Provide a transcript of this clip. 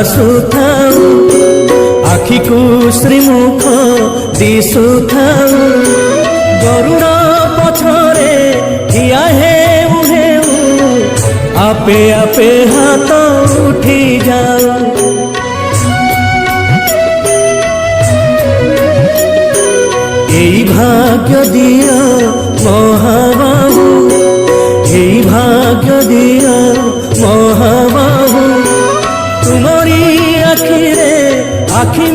ଆସୁଥାଉ ଆଖିକୁ ଶ୍ରୀମୁଖ ଦିଶୁଥାଉ ଗରୁଡ଼ ପଛରେ ଠିଆ ହେଉ ହେଉ ଆପେ ଆପେ ହାତ ଉଠି ଯାଉ। এই ভাগ্য দিও মহাবাহু, এই ভাগ্য দিও মহাবাহু, তুমরি আখিরে আখি